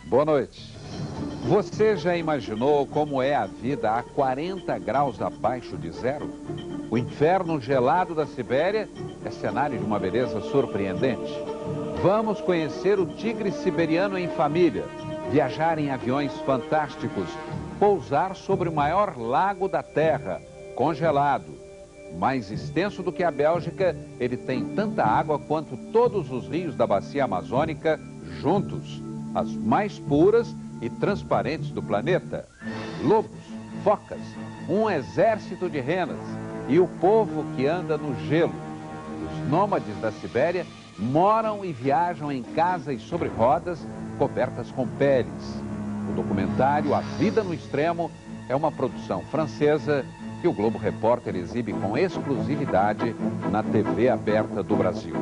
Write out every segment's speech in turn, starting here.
Boa noite. Você já imaginou como é a vida a 40 graus abaixo de zero? O inferno gelado da Sibéria é cenário de uma beleza surpreendente. Vamos conhecer o tigre siberiano em família, viajar em aviões fantásticos, pousar sobre o maior lago da Terra, congelado. Mais extenso do que a Bélgica, ele tem tanta água quanto todos os rios da bacia amazônica juntos, as mais puras e transparentes do planeta. Lobos, focas, um exército de renas e o povo que anda no gelo. Os nômades da Sibéria moram e viajam em casas sobre rodas cobertas com peles. O documentário A Vida no Extremo é uma produção francesa que o Globo Repórter exibe com exclusividade na TV aberta do Brasil.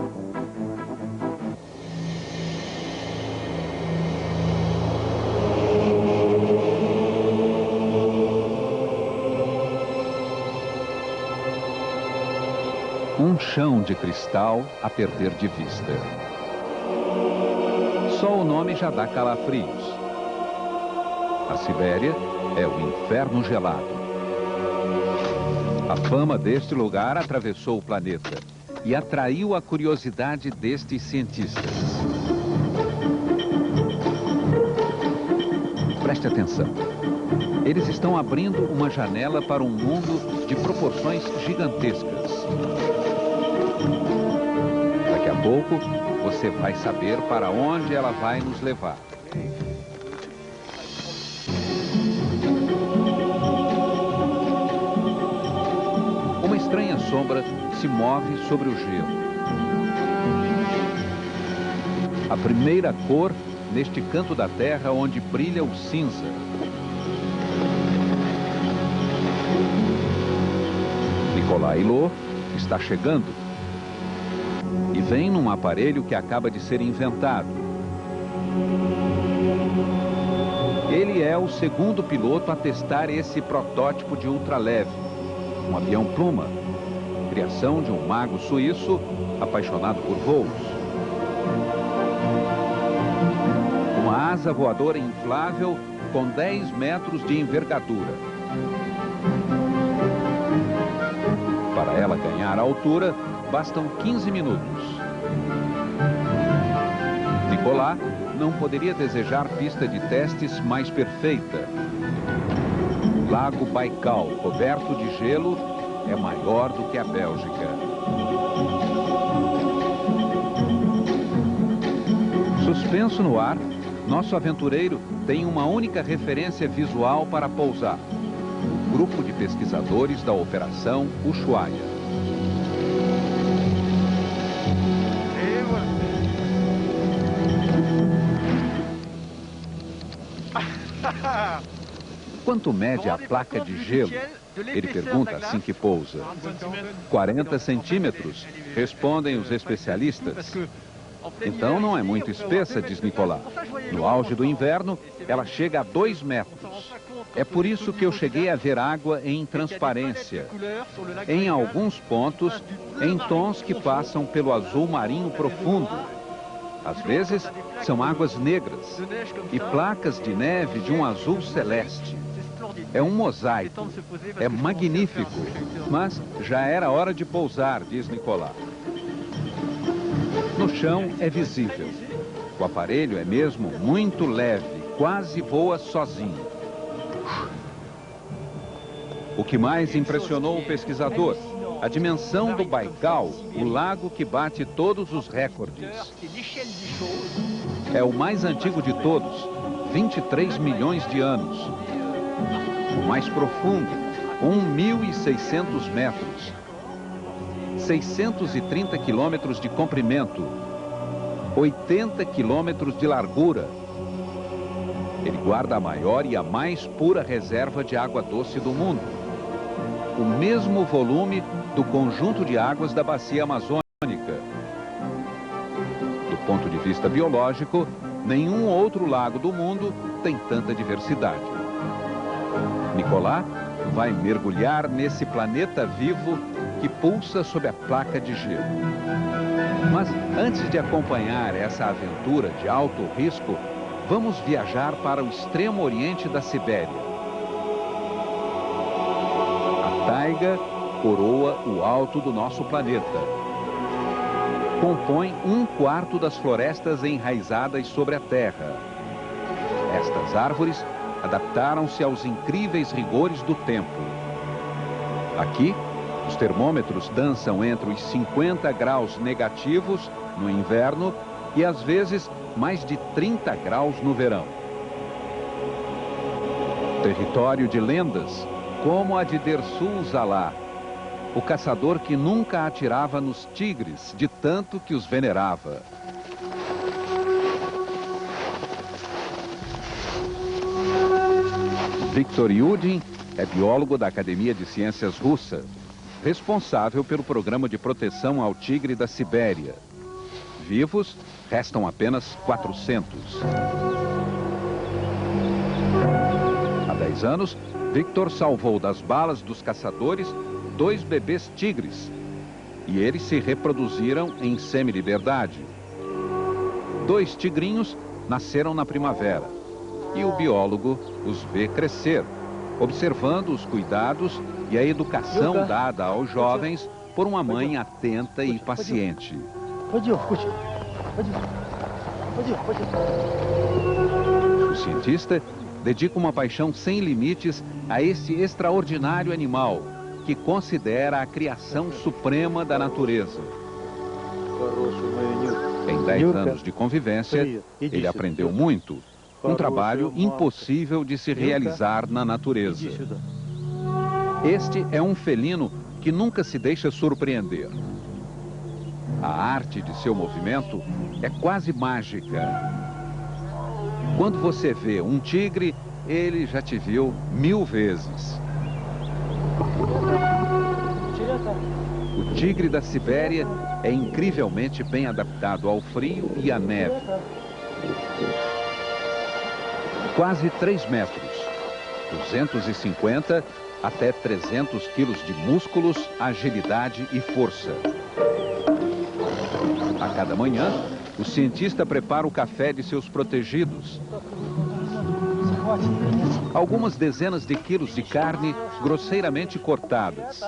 Um chão de cristal a perder de vista. Só o nome já dá calafrios. A Sibéria é o inferno gelado. A fama deste lugar atravessou o planeta e atraiu a curiosidade destes cientistas. Preste atenção. Eles estão abrindo uma janela para um mundo de proporções gigantescas. Daqui a pouco, você vai saber para onde ela vai nos levar. Uma estranha sombra se move sobre o gelo. A primeira cor neste canto da Terra onde brilha o cinza. Nikolai Lô está chegando. E vem num aparelho que acaba de ser inventado. Ele é o segundo piloto a testar esse protótipo de ultraleve, um avião Pluma, criação de um mago suíço apaixonado por voos. Uma asa voadora inflável com 10 metros de envergadura. Para ela ganhar altura, bastam 15 minutos. Nikolai não poderia desejar pista de testes mais perfeita. O Lago Baikal, coberto de gelo, é maior do que a Bélgica. Suspenso no ar, nosso aventureiro tem uma única referência visual para pousar. O grupo de pesquisadores da Operação Ushuaia. Quanto mede a placa de gelo? Ele pergunta assim que pousa. 40 centímetros, respondem os especialistas. Então não é muito espessa, diz Nikolai. No auge do inverno, ela chega a 2 metros. É por isso que eu cheguei a ver água em transparência. Em alguns pontos, em tons que passam pelo azul marinho profundo. Às vezes, são águas negras e placas de neve de um azul celeste. É um mosaico. É magnífico. Mas já era hora de pousar, diz Nikolai. No chão é visível. O aparelho é mesmo muito leve, quase voa sozinho. O que mais impressionou o pesquisador? A dimensão do Baikal, o lago que bate todos os recordes. É o mais antigo de todos, 23 milhões de anos. O mais profundo, 1.600 metros. 630 quilômetros de comprimento. 80 quilômetros de largura. Ele guarda a maior e a mais pura reserva de água doce do mundo. O mesmo volume do conjunto de águas da bacia amazônica. Do ponto de vista biológico, nenhum outro lago do mundo tem tanta diversidade. Nikolai vai mergulhar nesse planeta vivo que pulsa sob a placa de gelo. Mas antes de acompanhar essa aventura de alto risco, vamos viajar para o extremo oriente da Sibéria. A taiga coroa o alto do nosso planeta. Compõe 1/4 das florestas enraizadas sobre a Terra. Estas árvores adaptaram-se aos incríveis rigores do tempo. Aqui, os termômetros dançam entre os 50 graus negativos no inverno e, às vezes, mais de 30 graus no verão. Território de lendas, como a de Dersul Zalá, o caçador que nunca atirava nos tigres, de tanto que os venerava. Viktor Yudin é biólogo da Academia de Ciências Russa, responsável pelo programa de proteção ao tigre da Sibéria. Vivos, restam apenas 400. Há 10 anos, Viktor salvou das balas dos caçadores 2 bebês tigres. E eles se reproduziram em semi-liberdade. 2 tigrinhos nasceram na primavera. E o biólogo os vê crescer, observando os cuidados e a educação dada aos jovens por uma mãe atenta e paciente. O cientista dedica uma paixão sem limites a esse extraordinário animal, que considera a criação suprema da natureza. Em 10 anos de convivência, ele aprendeu muito. Um trabalho impossível de se realizar na natureza. Este é um felino que nunca se deixa surpreender. A arte de seu movimento é quase mágica. Quando você vê um tigre, ele já te viu 1000 vezes. O tigre da Sibéria é incrivelmente bem adaptado ao frio e à neve. Quase 3 metros, 250 até 300 quilos de músculos, agilidade e força. A cada manhã, o cientista prepara o café de seus protegidos. Algumas dezenas de quilos de carne grosseiramente cortadas.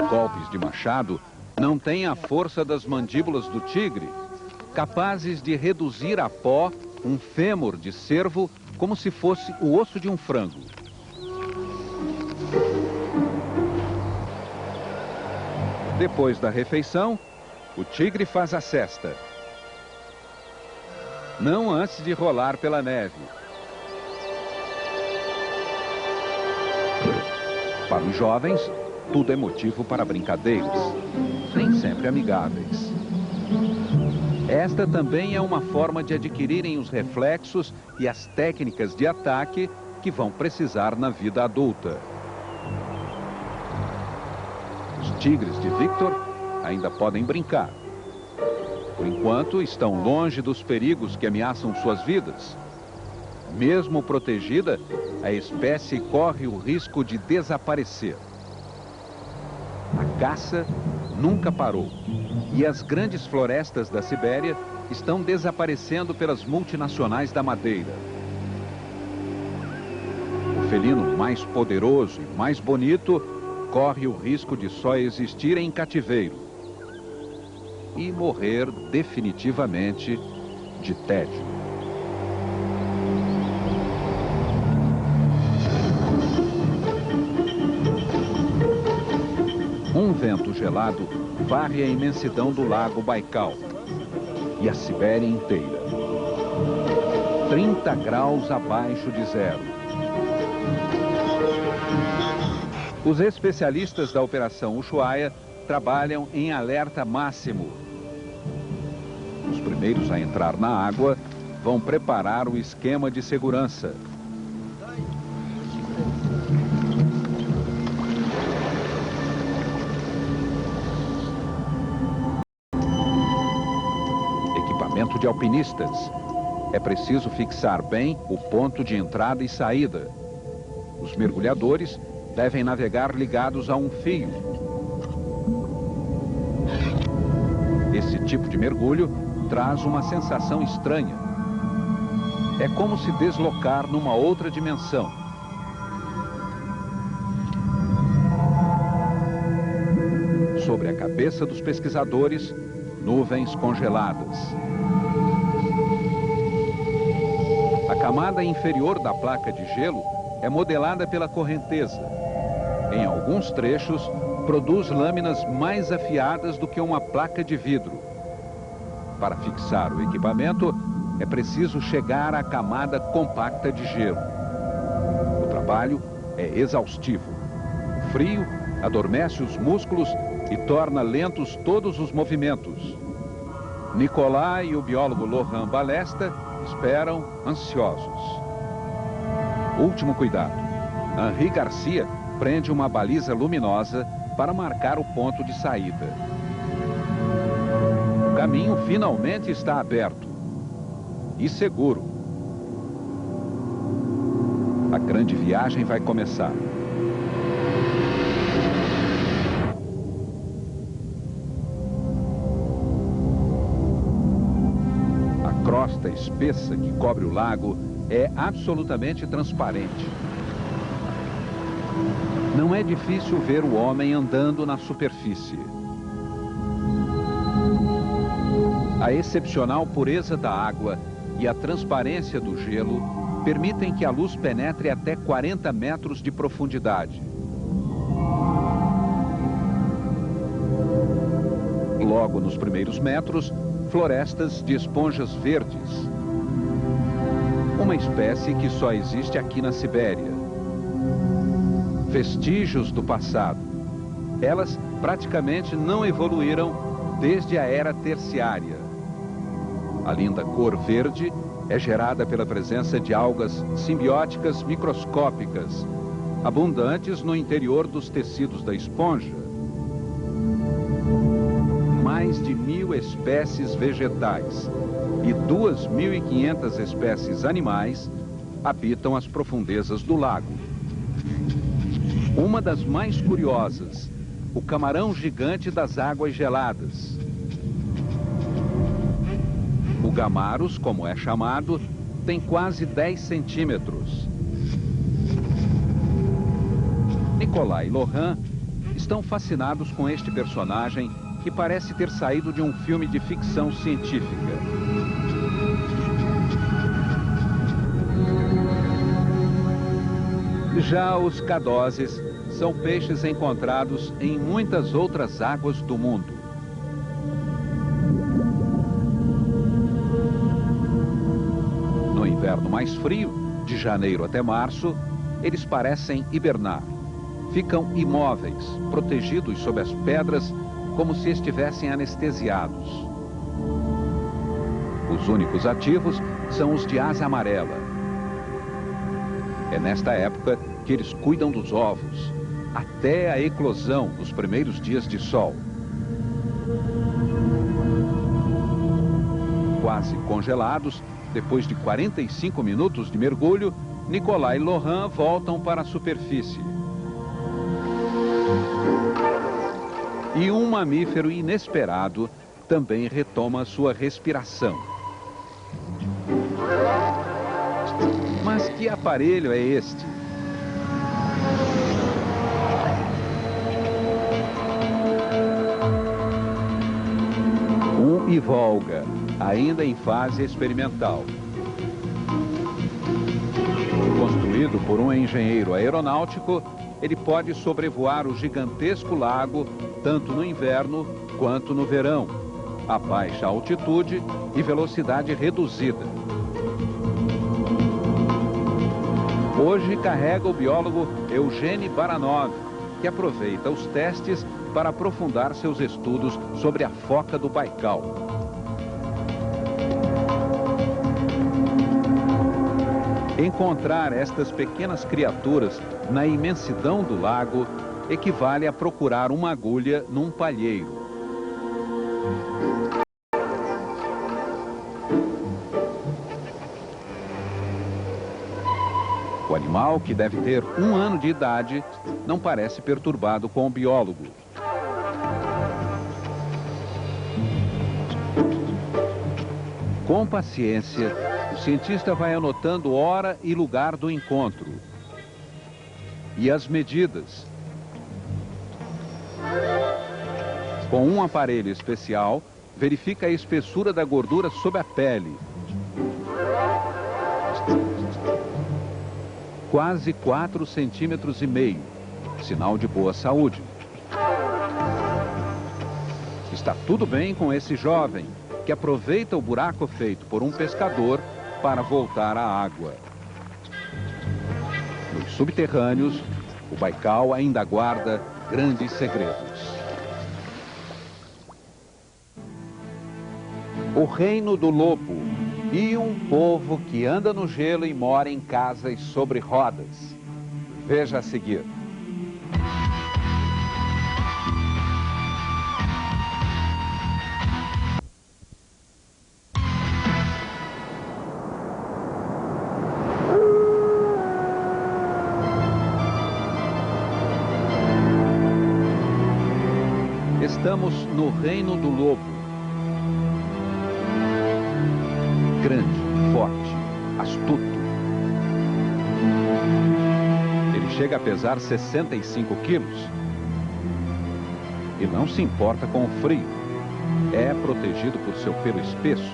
Os golpes de machado não têm a força das mandíbulas do tigre, capazes de reduzir a pó um fêmur de cervo como se fosse o osso de um frango. Depois da refeição, o tigre faz a sesta. Não antes de rolar pela neve. Para os jovens, tudo é motivo para brincadeiras, nem sempre amigáveis. Esta também é uma forma de adquirirem os reflexos e as técnicas de ataque que vão precisar na vida adulta. Os tigres de Viktor ainda podem brincar. Por enquanto, estão longe dos perigos que ameaçam suas vidas. Mesmo protegida, a espécie corre o risco de desaparecer. A caça nunca parou. E as grandes florestas da Sibéria estão desaparecendo pelas multinacionais da madeira. O felino mais poderoso e mais bonito corre o risco de só existir em cativeiro e morrer definitivamente de tédio. Um vento gelado varre a imensidão do lago Baikal e a Sibéria inteira. 30 graus abaixo de zero. Os especialistas da Operação Ushuaia trabalham em alerta máximo. Os primeiros a entrar na água vão preparar o esquema de segurança. De alpinistas. É preciso fixar bem o ponto de entrada e saída. Os mergulhadores devem navegar ligados a um fio. Esse tipo de mergulho traz uma sensação estranha. É como se deslocar numa outra dimensão. Sobre a cabeça dos pesquisadores, nuvens congeladas. A camada inferior da placa de gelo é modelada pela correnteza. Em alguns trechos, produz lâminas mais afiadas do que uma placa de vidro. Para fixar o equipamento, é preciso chegar à camada compacta de gelo. O trabalho é exaustivo. O frio adormece os músculos e torna lentos todos os movimentos. Nicolai e o biólogo Laurent Balesta esperam ansiosos. Último cuidado. Henri Garcia prende uma baliza luminosa para marcar o ponto de saída. O caminho finalmente está aberto e seguro. A grande viagem vai começar. A crosta espessa que cobre o lago é absolutamente transparente. Não é difícil ver o homem andando na superfície. A excepcional pureza da água e a transparência do gelo permitem que a luz penetre até 40 metros de profundidade. Logo nos primeiros metros, florestas de esponjas verdes. Uma espécie que só existe aqui na Sibéria. Vestígios do passado. Elas praticamente não evoluíram desde a era terciária. A linda cor verde é gerada pela presença de algas simbióticas microscópicas, abundantes no interior dos tecidos da esponja. Mais de 1000 espécies vegetais e 2.500 espécies animais habitam as profundezas do lago. Uma das mais curiosas, o camarão gigante das águas geladas. O gamarus, como é chamado, tem quase 10 centímetros. Nicolai e Laurent estão fascinados com este personagem que parece ter saído de um filme de ficção científica. Já os cadoses são peixes encontrados em muitas outras águas do mundo. No inverno mais frio, de janeiro até março, eles parecem hibernar. Ficam imóveis, protegidos sob as pedras, como se estivessem anestesiados. Os únicos ativos são os de asa amarela. É nesta época que eles cuidam dos ovos, até a eclosão nos primeiros dias de sol. Quase congelados, depois de 45 minutos de mergulho, Nicolai e Laurent voltam para a superfície. E um mamífero inesperado também retoma sua respiração. Mas que aparelho é este? Um Ivolga, ainda em fase experimental. Construído por um engenheiro aeronáutico, ele pode sobrevoar o gigantesco lago tanto no inverno quanto no verão, a baixa altitude e velocidade reduzida. Hoje carrega o biólogo Eugene Baranov, que aproveita os testes para aprofundar seus estudos sobre a foca do Baikal. Encontrar estas pequenas criaturas na imensidão do lago equivale a procurar uma agulha num palheiro. O animal, que deve ter 1 ano de idade, não parece perturbado com o biólogo. Com paciência, cientista vai anotando hora e lugar do encontro. E as medidas. Com um aparelho especial, verifica a espessura da gordura sob a pele. Quase 4,5 centímetros, sinal de boa saúde. Está tudo bem com esse jovem, que aproveita o buraco feito por um pescador para voltar à água. Nos subterrâneos, o Baikal ainda guarda grandes segredos. O reino do lobo e um povo que anda no gelo e mora em casas sobre rodas. Veja a seguir. Estamos no reino do lobo. Grande, forte, astuto. Ele chega a pesar 65 quilos. E não se importa com o frio. É protegido por seu pelo espesso.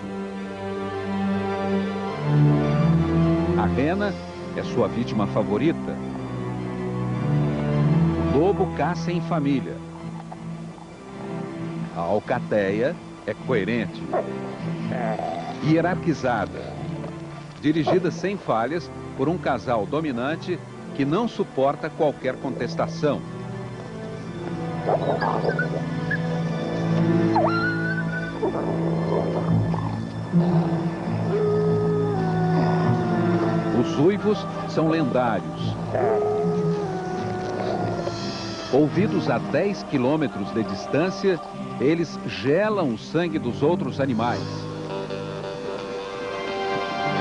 A rena é sua vítima favorita. O lobo caça em família. A alcateia é coerente. Hierarquizada, dirigida sem falhas por um casal dominante que não suporta qualquer contestação. Os uivos são lendários. Ouvidos a 10 quilômetros de distância, eles gelam o sangue dos outros animais.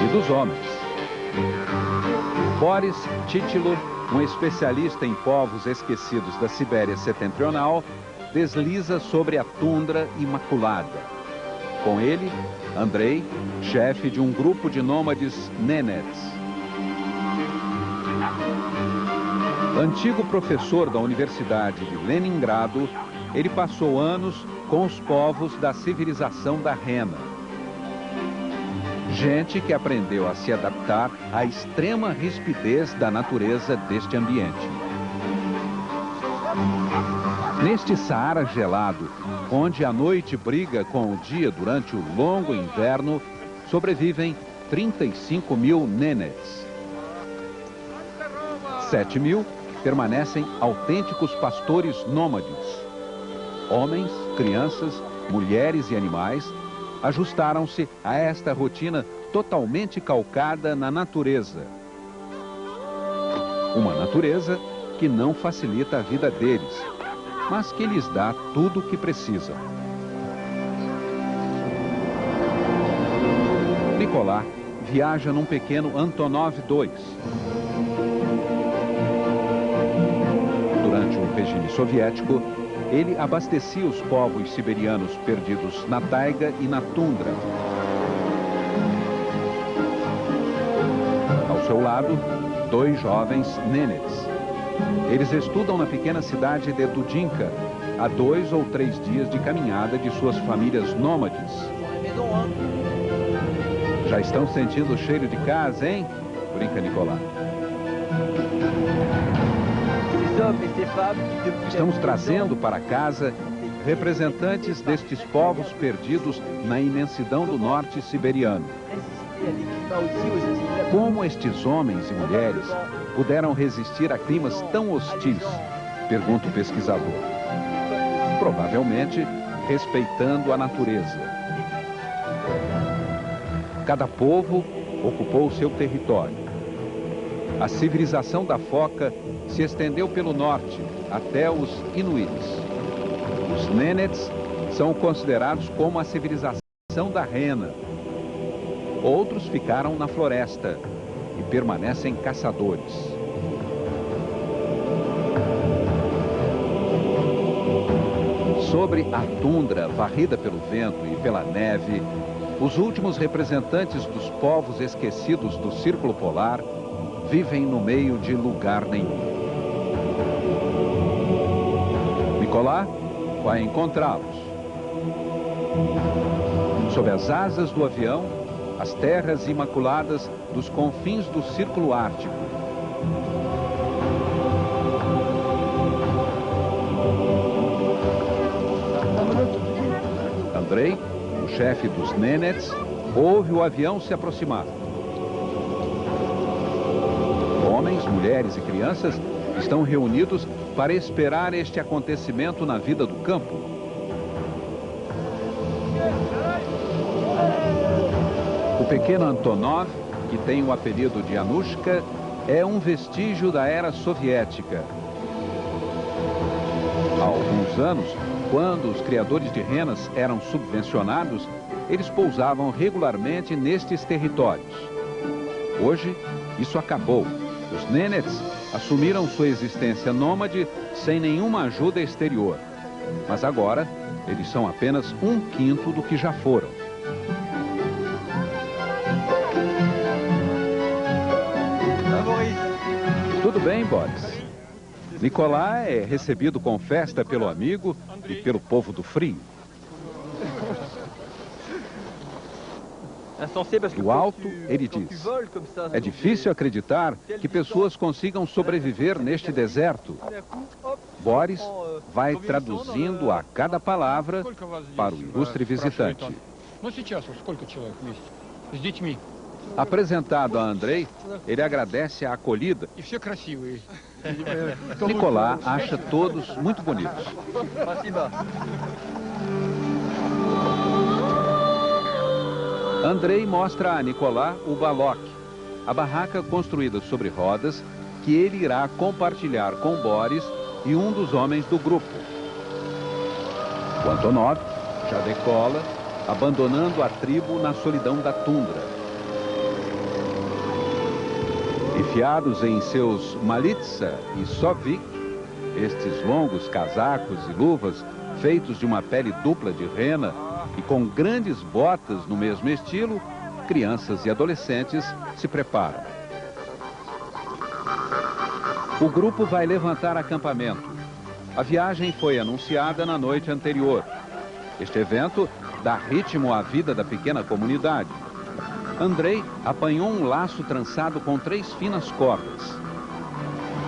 E dos homens. Boris Titilo, um especialista em povos esquecidos da Sibéria Setentrional, desliza sobre a tundra imaculada. Com ele, Andrei, chefe de um grupo de nômades Nenets. Antigo professor da Universidade de Leningrado, ele passou anos com os povos da civilização da Rena. Gente que aprendeu a se adaptar à extrema rispidez da natureza deste ambiente. Neste Saara gelado, onde a noite briga com o dia durante o longo inverno, sobrevivem 35 mil Nenets. 7 mil permanecem autênticos pastores nômades. Homens, crianças, mulheres e animais ajustaram-se a esta rotina totalmente calcada na natureza. Uma natureza que não facilita a vida deles, mas que lhes dá tudo o que precisam. Nicolás viaja num pequeno Antonov 2. Durante o regime soviético, ele abastecia os povos siberianos perdidos na taiga e na tundra. Ao seu lado, 2 jovens Nenets. Eles estudam na pequena cidade de Dudinka, a 2 ou 3 dias de caminhada de suas famílias nômades. Já estão sentindo o cheiro de casa, hein? Brinca Nicolás. Estamos trazendo para casa representantes destes povos perdidos na imensidão do norte siberiano. Como estes homens e mulheres puderam resistir a climas tão hostis? Pergunta o pesquisador. Provavelmente respeitando a natureza. Cada povo ocupou seu território. A civilização da foca se estendeu pelo norte até os Inuits. Os Nenets são considerados como a civilização da rena. Outros ficaram na floresta e permanecem caçadores. Sobre a tundra varrida pelo vento e pela neve, Os últimos representantes dos povos esquecidos do Círculo Polar vivem no meio de lugar nenhum. Nicolas vai encontrá-los. Sob as asas do avião, as terras imaculadas dos confins do Círculo Ártico. Andrei, o chefe dos Nenets, ouve o avião se aproximar. Homens, mulheres e crianças estão reunidos para esperar este acontecimento na vida do campo. O pequeno Antonov, que tem o apelido de Anushka, é um vestígio da era soviética. Há alguns anos, quando os criadores de renas eram subvencionados, eles pousavam regularmente nestes territórios. Hoje, isso acabou. Os Nenets assumiram sua existência nômade sem nenhuma ajuda exterior. Mas agora, eles são apenas 1/5 do que já foram. Tudo bem, Boris? Nicolas é recebido com festa pelo amigo e pelo povo do frio. Do alto, ele diz: é difícil acreditar que pessoas consigam sobreviver neste deserto. Boris vai traduzindo a cada palavra para o ilustre visitante. Apresentado a Andrei, ele agradece a acolhida. Nicolas acha todos muito bonitos. Andrei mostra a Nicolas o balok, a barraca construída sobre rodas que ele irá compartilhar com Boris e um dos homens do grupo. O Antonov já decola, abandonando a tribo na solidão da tundra. Enfiados em seus malitsa e sovik, estes longos casacos e luvas feitos de uma pele dupla de rena e com grandes botas no mesmo estilo, crianças e adolescentes se preparam. O grupo vai levantar acampamento. A viagem foi anunciada na noite anterior. Este evento dá ritmo à vida da pequena comunidade. Andrei apanhou um laço trançado com 3 finas cordas.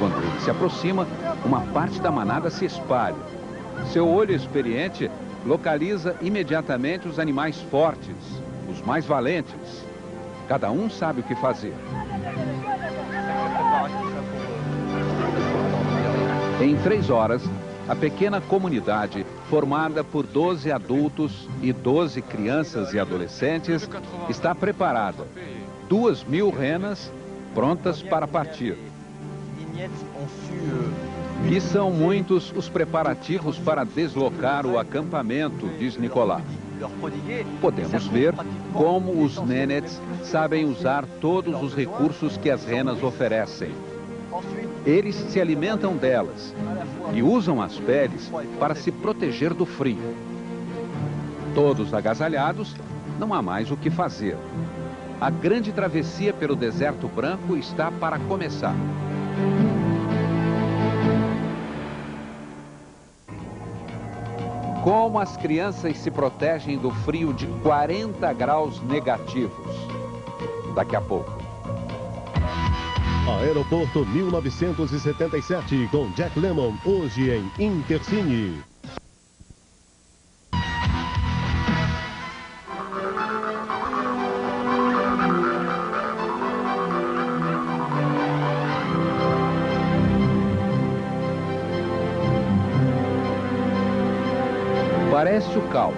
Quando ele se aproxima, uma parte da manada se espalha. Seu olho experiente localiza imediatamente os animais fortes, os mais valentes. Cada um sabe o que fazer. Em 3 horas, a pequena comunidade, formada por 12 adultos e 12 crianças e adolescentes, está preparada. 2.000 renas prontas para partir. E são muitos os preparativos para deslocar o acampamento, diz Nicolas. Podemos ver como os Nenets sabem usar todos os recursos que as renas oferecem. Eles se alimentam delas e usam as peles para se proteger do frio. Todos agasalhados, não há mais o que fazer. A grande travessia pelo deserto branco está para começar. Como as crianças se protegem do frio de 40 graus negativos? Daqui a pouco. Aeroporto 1977 com Jack Lemmon, hoje em Intercine. Parece o caos.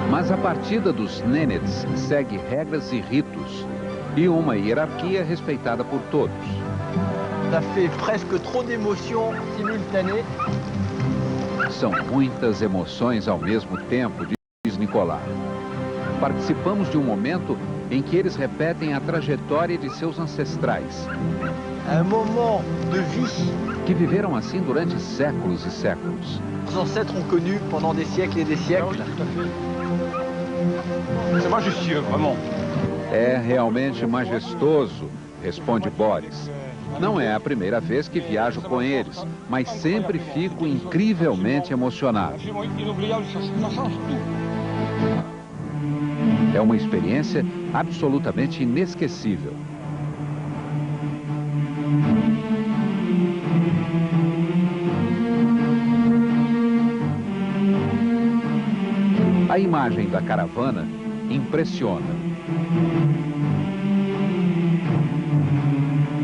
Mas a partida dos Nenets segue regras e ritos e uma hierarquia respeitada por todos. Ça fait presque trop d'émotions simultanées. São muitas emoções ao mesmo tempo, diz Nicolas. Participamos de um momento em que eles repetem a trajetória de seus ancestrais. Un moment de vie. Que viveram assim durante séculos e séculos. Nos ancêtres ont connu pendant des siècles et des siècles. C'est majestueux, vraiment. É realmente majestoso, responde Boris. Não é a primeira vez que viajo com eles, mas sempre fico incrivelmente emocionado. É uma experiência absolutamente inesquecível. A imagem da caravana impressiona.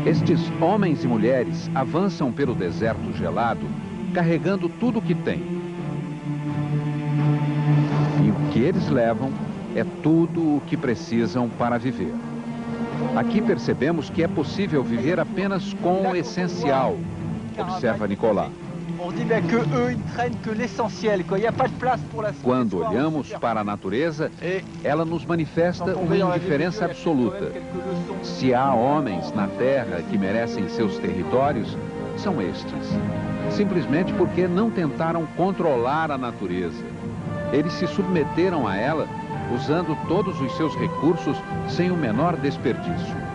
Estes homens e mulheres avançam pelo deserto gelado, carregando tudo o que têm. E o que eles levam é tudo o que precisam para viver. Aqui percebemos que é possível viver apenas com o essencial, observa Nicolas. Quando olhamos para a natureza, ela nos manifesta uma indiferença absoluta. Se há homens na terra que merecem seus territórios, são estes. Simplesmente porque não tentaram controlar a natureza. Eles se submeteram a ela, usando todos os seus recursos sem o menor desperdício.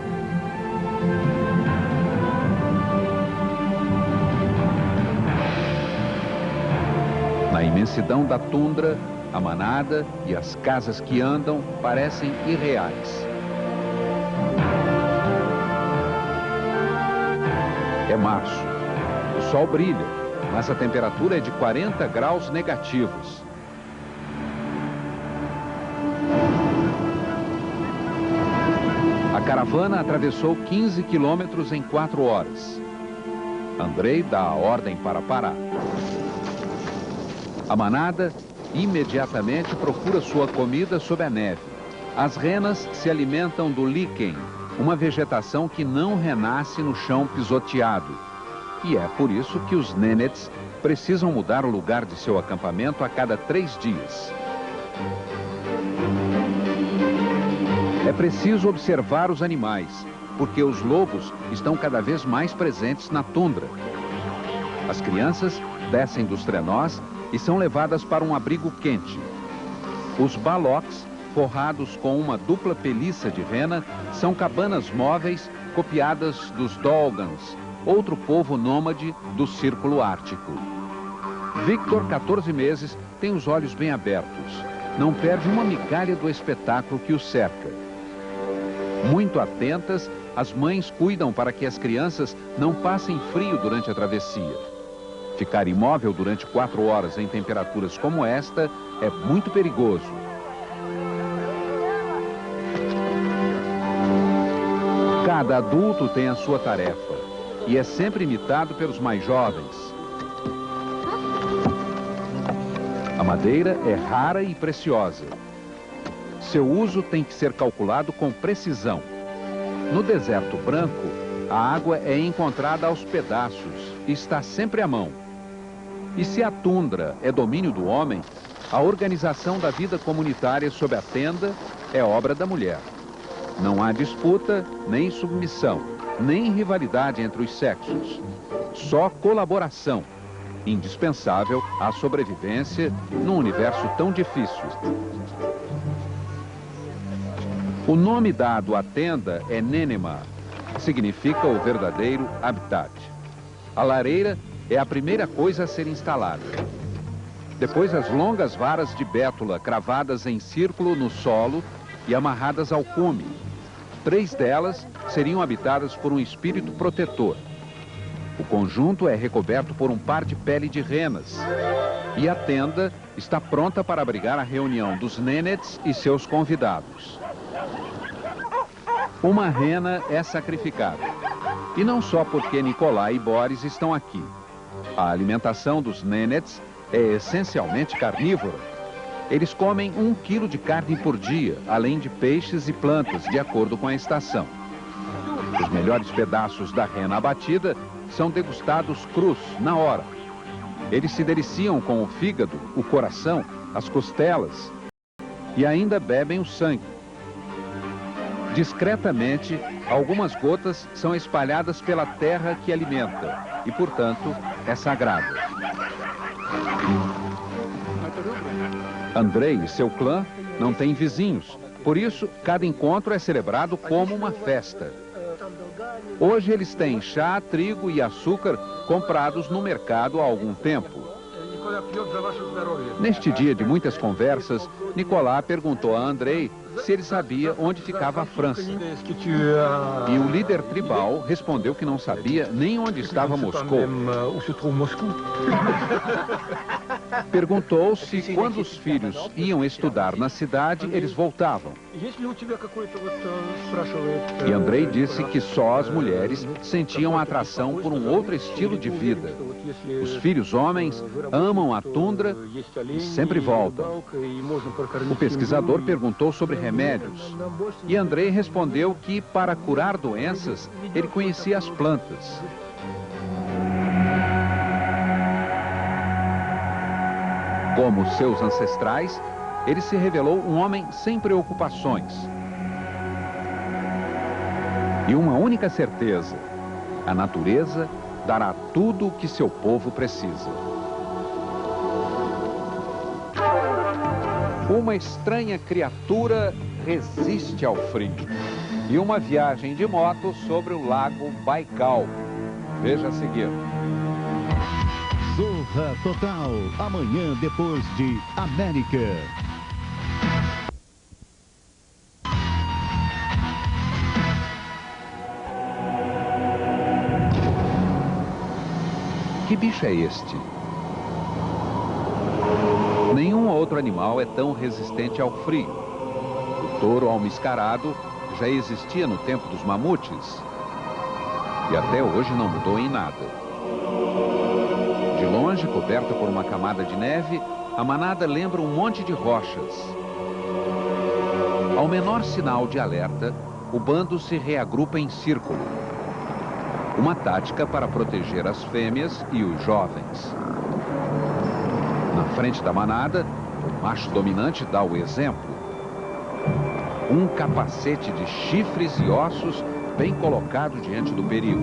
Na imensidão da tundra, a manada e as casas que andam parecem irreais. É março. O sol brilha, mas a temperatura é de 40 graus negativos. A caravana atravessou 15 quilômetros em 4 horas. Andrei dá a ordem para parar. A manada imediatamente procura sua comida sob a neve. As renas se alimentam do líquen, uma vegetação que não renasce no chão pisoteado. E é por isso que os nenets precisam mudar o lugar de seu acampamento a cada 3 dias. É preciso observar os animais, porque os lobos estão cada vez mais presentes na tundra. As crianças descem dos trenós e são levadas para um abrigo quente. Os baloks, forrados com uma dupla peliça de rena, são cabanas móveis copiadas dos Dolgans, outro povo nômade do Círculo Ártico. Victor, 14 meses, tem os olhos bem abertos. Não perde uma migalha do espetáculo que o cerca. Muito atentas, as mães cuidam para que as crianças não passem frio durante a travessia. Ficar imóvel durante 4 horas em temperaturas como esta é muito perigoso. Cada adulto tem a sua tarefa e é sempre imitado pelos mais jovens. A madeira é rara e preciosa. Seu uso tem que ser calculado com precisão. No deserto branco, a água é encontrada aos pedaços e está sempre à mão. E se a tundra é domínio do homem, a organização da vida comunitária sob a tenda é obra da mulher. Não há disputa, nem submissão, nem rivalidade entre os sexos. Só colaboração, indispensável à sobrevivência num universo tão difícil. O nome dado à tenda é Nenema, significa o verdadeiro habitat. A lareira é a primeira coisa a ser instalada. Depois, as longas varas de bétula cravadas em círculo no solo e amarradas ao cume. 3 delas seriam habitadas por um espírito protetor. O conjunto é recoberto por um par de pele de renas. E a tenda está pronta para abrigar a reunião dos nenets e seus convidados. Uma rena é sacrificada. E não só porque Nicolas e Boris estão aqui. A alimentação dos nenets é essencialmente carnívora. Eles comem 1 quilo de carne por dia, além de peixes e plantas, de acordo com a estação. Os melhores pedaços da rena abatida são degustados crus, na hora. Eles se deliciam com o fígado, o coração, as costelas e ainda bebem o sangue. Discretamente, algumas gotas são espalhadas pela terra que alimenta e, portanto, é sagrada. Andrei e seu clã não tem vizinhos. Por isso, cada encontro é celebrado como uma festa. Hoje eles têm chá, trigo e açúcar comprados no mercado há algum tempo. Neste dia de muitas conversas, Nicolas perguntou a Andrei se ele sabia onde ficava a França. E o líder tribal respondeu que não sabia nem onde estava Moscou. Perguntou se quando os filhos iam estudar na cidade, eles voltavam. E Andrei disse que só as mulheres sentiam atração por um outro estilo de vida. Os filhos homens amam a tundra e sempre voltam. O pesquisador perguntou sobre remédios. E Andrei respondeu que, para curar doenças, ele conhecia as plantas. Como seus ancestrais, ele se revelou um homem sem preocupações. E uma única certeza: a natureza dará tudo o que seu povo precisa. Uma estranha criatura resiste ao frio. E uma viagem de moto sobre o lago Baikal. Veja a seguir. Zorra Total, amanhã depois de América. Que bicho é este? Nenhum outro animal é tão resistente ao frio. O touro almiscarado já existia no tempo dos mamutes. E até hoje não mudou em nada. De longe, coberta por uma camada de neve, a manada lembra um monte de rochas. Ao menor sinal de alerta, o bando se reagrupa em círculo. Uma tática para proteger as fêmeas e os jovens. Na frente da manada, o macho dominante dá o exemplo. Um capacete de chifres e ossos bem colocado diante do perigo.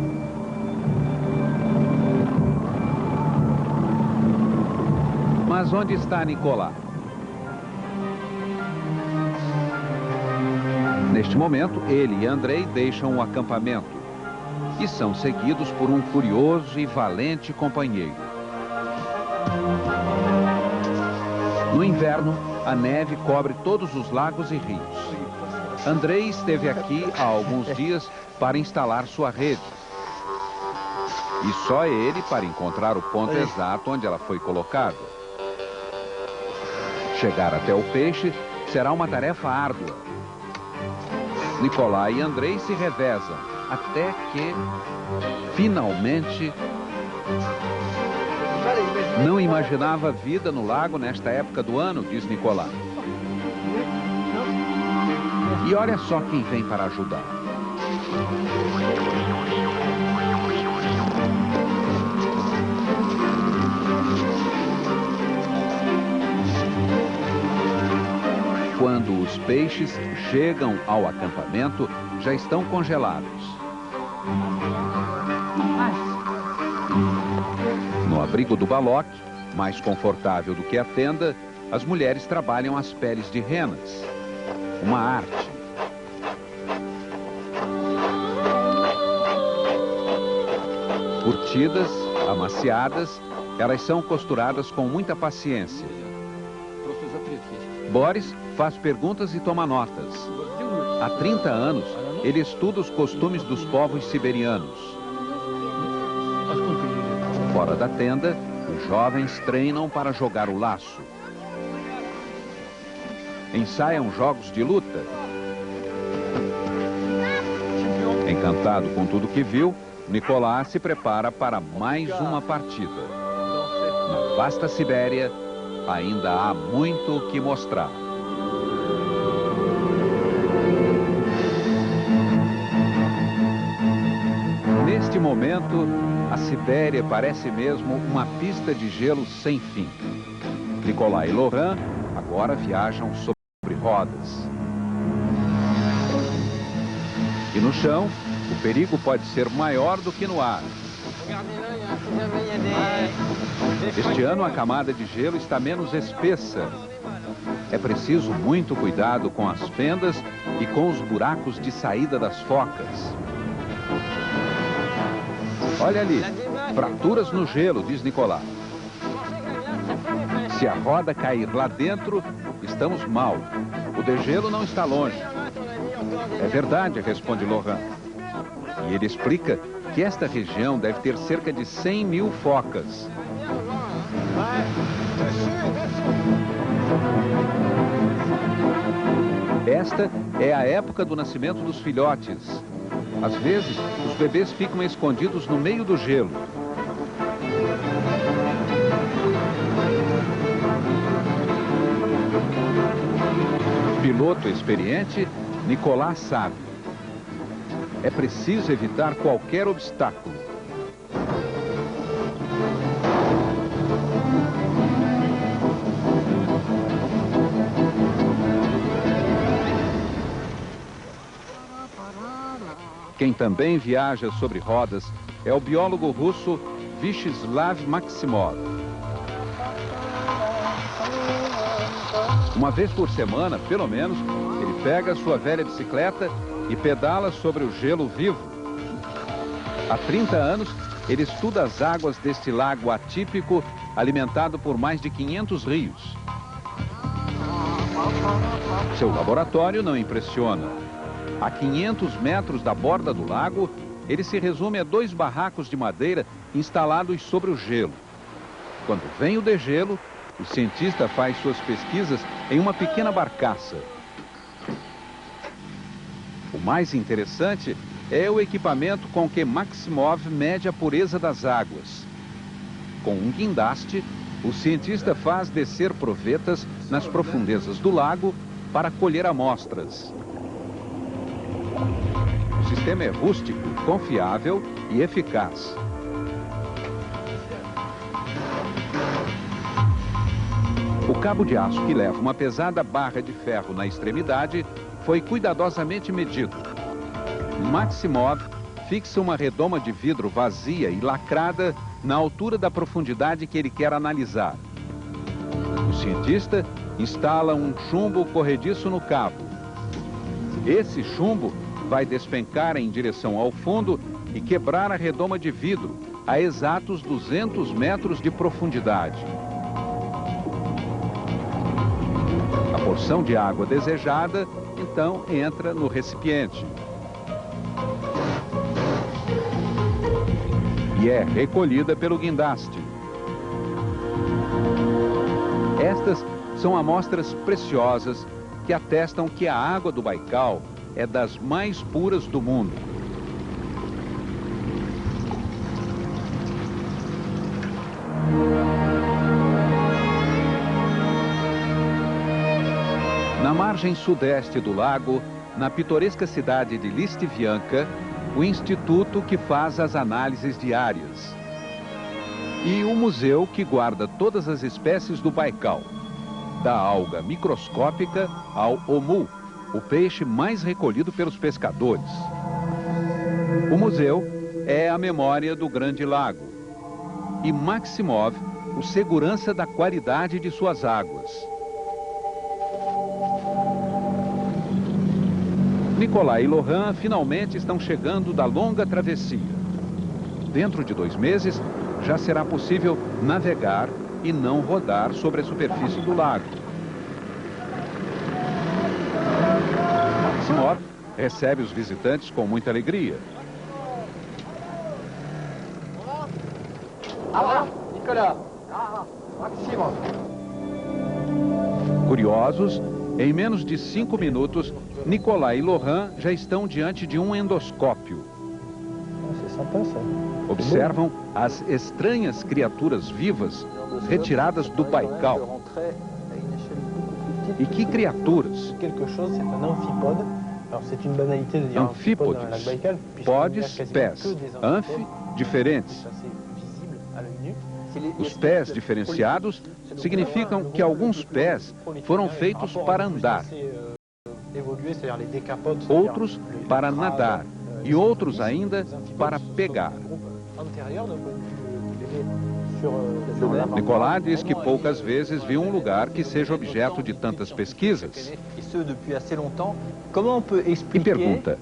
Mas onde está Nicolas? Neste momento, ele e Andrei deixam o acampamento e são seguidos por um curioso e valente companheiro. No inverno, a neve cobre todos os lagos e rios. Andrei esteve aqui há alguns dias para instalar sua rede. E só ele para encontrar o ponto exato onde ela foi colocada. Chegar até o peixe será uma tarefa árdua. Nicolas e Andrei se revezam, até que, finalmente... Não imaginava vida no lago nesta época do ano, diz Nicolas. E olha só quem vem para ajudar. Quando os peixes chegam ao acampamento, já estão congelados. No abrigo do baloque, mais confortável do que a tenda, as mulheres trabalham as peles de renas. Uma arte. Curtidas, amaciadas, elas são costuradas com muita paciência. Boris faz perguntas e toma notas. Há 30 anos, ele estuda os costumes dos povos siberianos. Fora da tenda, os jovens treinam para jogar o laço. Ensaiam jogos de luta. Encantado com tudo que viu, Nicolas se prepara para mais uma partida. Na vasta Sibéria, ainda há muito o que mostrar. Neste momento, a Sibéria parece mesmo uma pista de gelo sem fim. Nicolas e Laurent agora viajam sobre rodas. E no chão, o perigo pode ser maior do que no ar. Este ano a camada de gelo está menos espessa. É preciso muito cuidado com as fendas e com os buracos de saída das focas. Olha ali, fraturas no gelo, diz Nicolas. Se a roda cair lá dentro, estamos mal. O degelo não está longe. É verdade, responde Laurent. E ele explica que esta região deve ter cerca de 100 mil focas. Esta é a época do nascimento dos filhotes. Às vezes, os bebês ficam escondidos no meio do gelo. Piloto experiente, Nicolas sabe. É preciso evitar qualquer obstáculo. Quem também viaja sobre rodas é o biólogo russo Vyacheslav Maximov. Uma vez por semana, pelo menos, ele pega sua velha bicicleta e pedala sobre o gelo vivo. Há 30 anos, ele estuda as águas deste lago atípico, alimentado por mais de 500 rios. Seu laboratório não impressiona. A 500 metros da borda do lago, ele se resume a 2 barracos de madeira instalados sobre o gelo. Quando vem o degelo, o cientista faz suas pesquisas em uma pequena barcaça. O mais interessante é o equipamento com que Maximov mede a pureza das águas. Com um guindaste, o cientista faz descer provetas nas profundezas do lago para colher amostras. O sistema é rústico, confiável e eficaz. O cabo de aço que leva uma pesada barra de ferro na extremidade foi cuidadosamente medido. Maximov fixa uma redoma de vidro vazia e lacrada na altura da profundidade que ele quer analisar. O cientista instala um chumbo corrediço no cabo. Esse chumbo vai despencar em direção ao fundo e quebrar a redoma de vidro a exatos 200 metros de profundidade. A porção de água desejada, então, entra no recipiente. E é recolhida pelo guindaste. Estas são amostras preciosas que atestam que a água do Baikal é das mais puras do mundo. Na margem sudeste do lago, na pitoresca cidade de Listvianka, o instituto que faz as análises diárias. E o museu que guarda todas as espécies do Baikal, da alga microscópica ao omu, o peixe mais recolhido pelos pescadores. O museu é a memória do Grande Lago. E Maximov, o segurança da qualidade de suas águas. Nicolas e Laurent finalmente estão chegando da longa travessia. Dentro de 2 meses, já será possível navegar e não rodar sobre a superfície do lago. Maximov recebe os visitantes com muita alegria. Olá, Nicolas. Maximov. Curiosos, em menos de 5 minutos, Nicolas e Laurent já estão diante de um endoscópio. Observam as estranhas criaturas vivas retiradas do Baikal. E que criaturas? Anfípodes, podes, pés, anfi, diferentes. Os pés diferenciados significam que alguns pés foram feitos para andar, outros para nadar e outros ainda para pegar. Nicolas diz que poucas vezes viu um lugar que seja objeto de tantas pesquisas. E pergunta: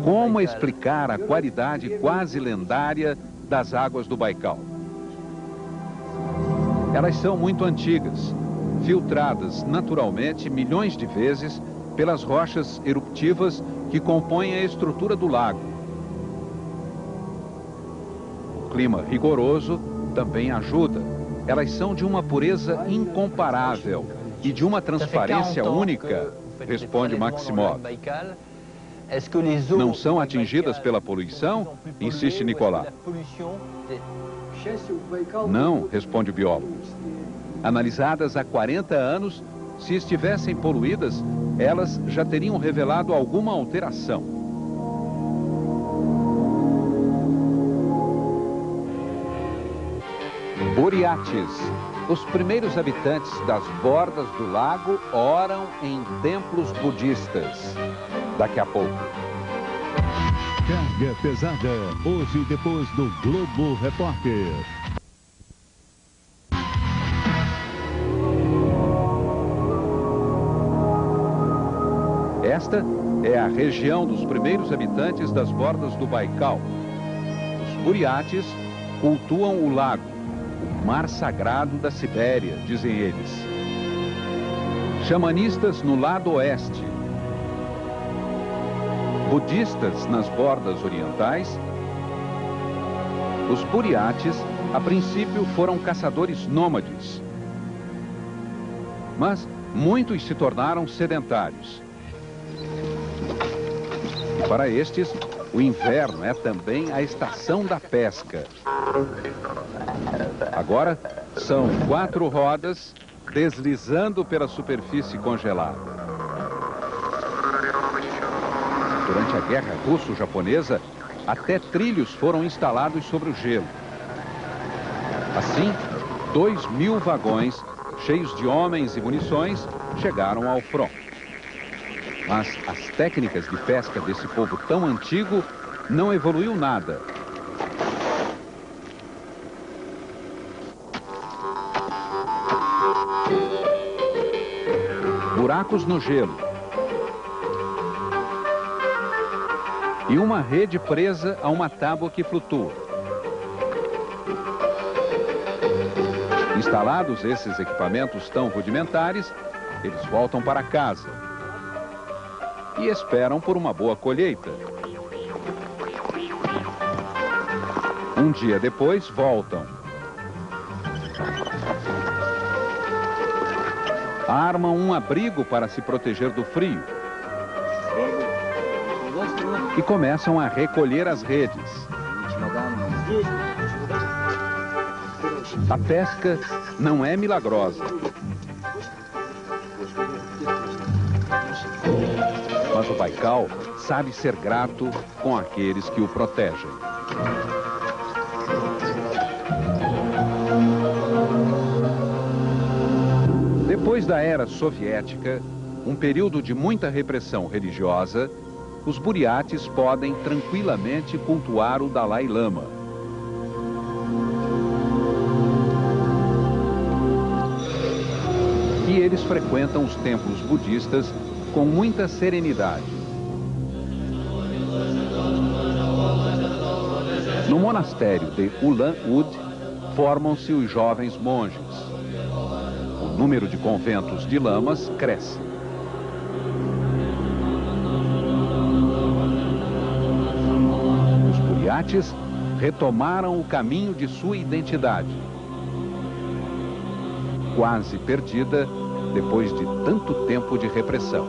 como explicar a qualidade quase lendária das águas do Baikal? Elas são muito antigas, filtradas naturalmente milhões de vezes pelas rochas eruptivas que compõem a estrutura do lago. O clima rigoroso também ajuda. Elas são de uma pureza incomparável e de uma transparência única, responde Maximov. Não são atingidas pela poluição? Insiste Nicolas. Não, responde o biólogo. Analisadas há 40 anos, se estivessem poluídas, elas já teriam revelado alguma alteração. Buriates. Os primeiros habitantes das bordas do lago oram em templos budistas. Daqui a pouco. Carga pesada, hoje depois do Globo Repórter. Esta é a região dos primeiros habitantes das bordas do Baikal. Os Buriates cultuam o lago, o mar sagrado da Sibéria, dizem eles. Xamanistas no lado oeste. Budistas nas bordas orientais. Os Buriates, a princípio, foram caçadores nômades. Mas muitos se tornaram sedentários. E para estes, o inverno é também a estação da pesca. Agora, são 4 rodas deslizando pela superfície congelada. Durante a Guerra Russo-Japonesa, até trilhos foram instalados sobre o gelo. Assim, 2.000 vagões, cheios de homens e munições, chegaram ao front. Mas as técnicas de pesca desse povo tão antigo não evoluiu nada. Buracos no gelo. E uma rede presa a uma tábua que flutua. Instalados esses equipamentos tão rudimentares, eles voltam para casa e esperam por uma boa colheita. Um dia depois, voltam. Armam um abrigo para se proteger do frio. E começam a recolher as redes. A pesca não é milagrosa. Mas o Baikal sabe ser grato com aqueles que o protegem. Depois da era soviética, um período de muita repressão religiosa, os Buriates podem tranquilamente cultuar o Dalai Lama. E eles frequentam os templos budistas com muita serenidade. No monastério de Ulan-Ude, formam-se os jovens monges. O número de conventos de lamas cresce. Os Buriates retomaram o caminho de sua identidade, quase perdida depois de tanto tempo de repressão.